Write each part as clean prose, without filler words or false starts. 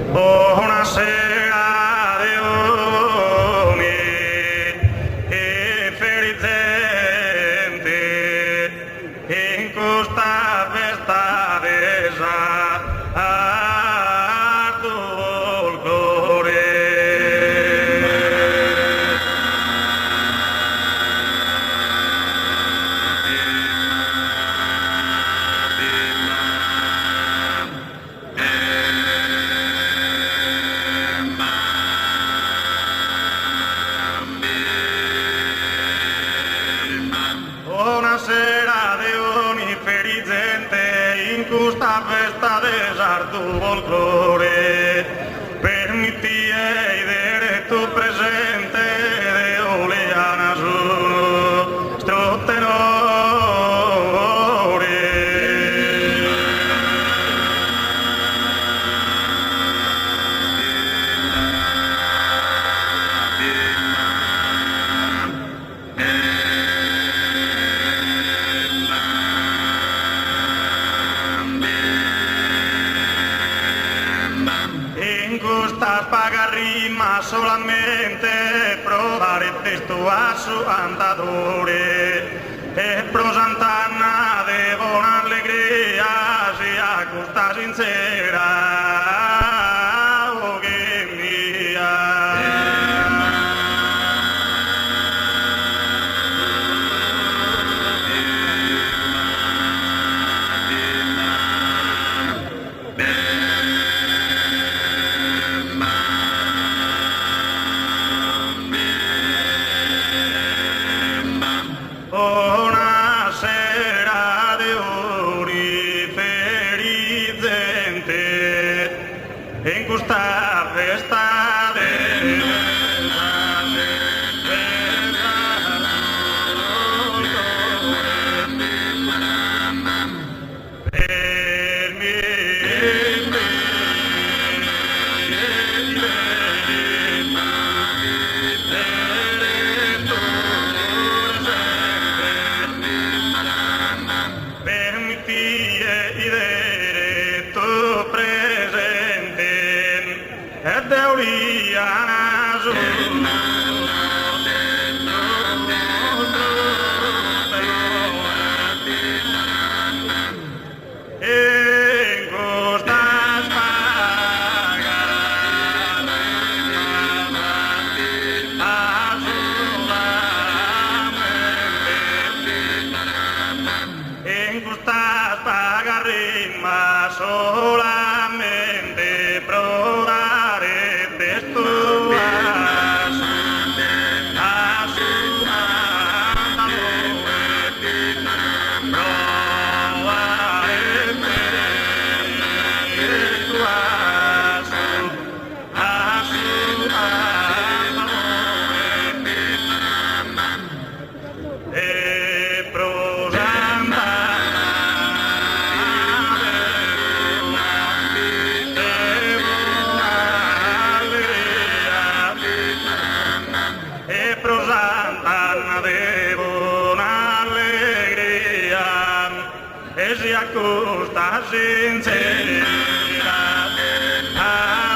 Buonasera Leoni e felicente in questa festa resa a tuo il cuore. Buonasera di ogni felicente in questa festa desartu folklore. Permetti vedere tu presente de Oleana sono strottenore. In questa paga rima solamente provare il testo a su andadore e prosantana de buona allegria sia questa sincera oh che mia. Buonasera di ori felicente in questa festa vedere tu presente e Deuriana in questa in questa pagarima solamente provare testo e si accosta sincera a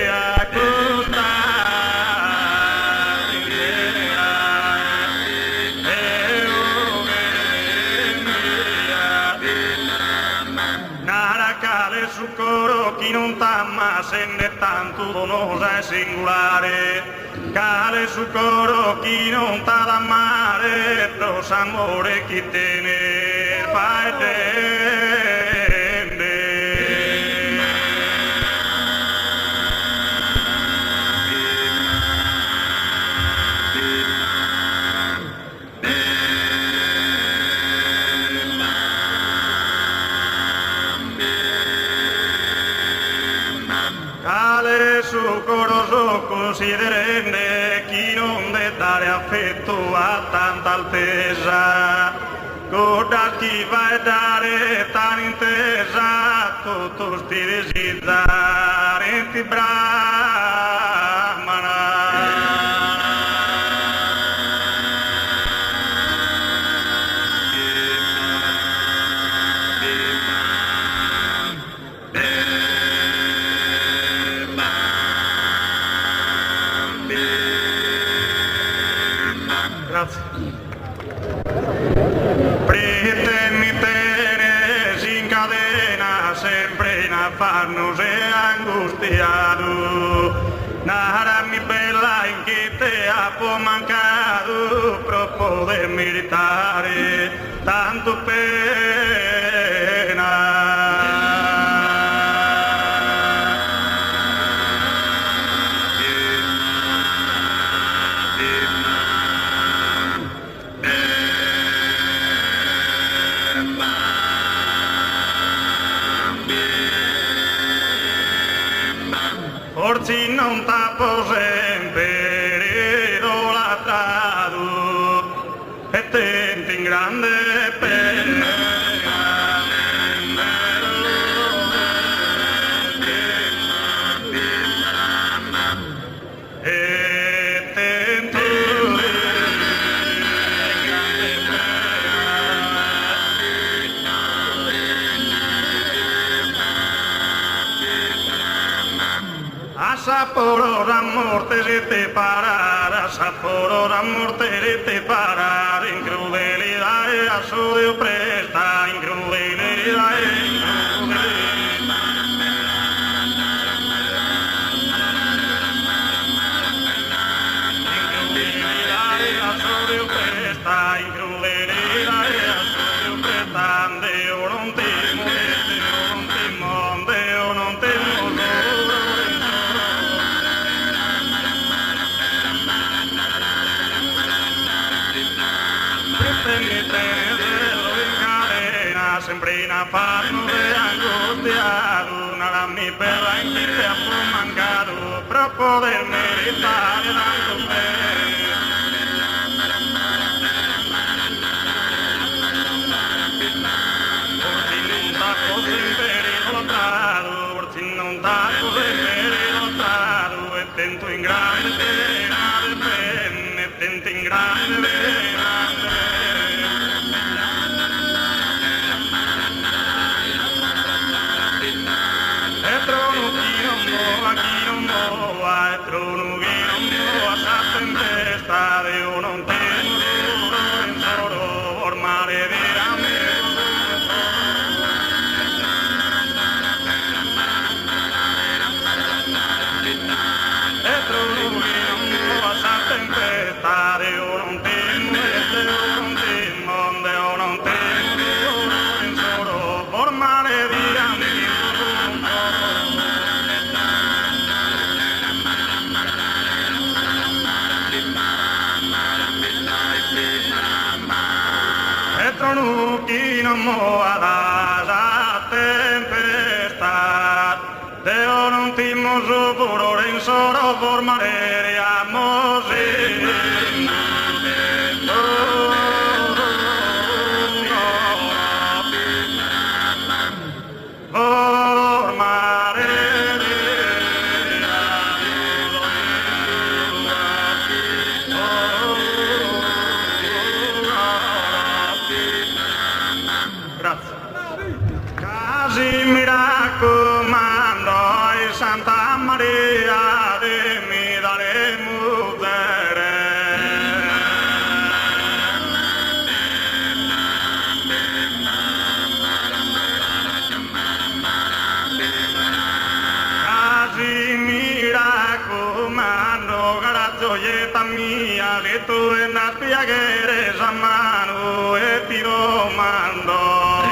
si accosta sincera nara cale su coro chi non t'amma se ne tanto donosa e singolare. Cale su coro chi non t'ha da amare, tros amore chi te ne fai tende. Cale su coro so considerende chi non deve dare affetto a tanta altezza. Coda chi va a dare tan intesa tutto sti desiderare ti brahmana. meritare tanto pena. Forse non t'appo sempre idolatrato e tenti in grande pena. E tento Saporo morte se te parar, saporo morte se te parar, incrudelidad a su Dios presta, incrudelidad a su Dios presta, incrudelidad a su Dios presta, de oro un timo, de oro un timo. Sempre in affanno e angustiato, nella mia bella in chi ti ha mancato, per poter meritare tanto bene. Forse non t'acco sempre rilottato, forse non t'acco sempre rilottato, e tento in grande pena di penne, e tento in grande pena. Trono che non può tempesta, io non tengo in solo ormare veramente. E trono che non può tempesta, io non tengo, io non tengo in solo ormare veramente. Trono chi non muova la tempesta, Deo non ti moso puro in solo formare a mi raccomando, Santa Maria, mi dalle mutere. Casi mi raccomando, cara gioietta mia, che tu è una spiaghere a mano e ti domando.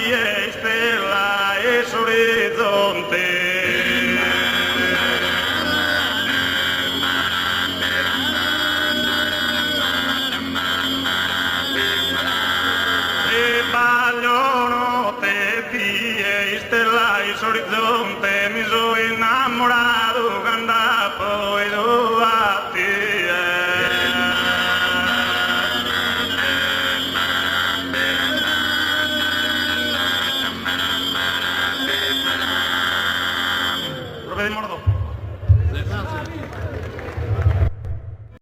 E stella e orizzonte e bagliano te e stella e orizzonte mi sono innamorato quando poi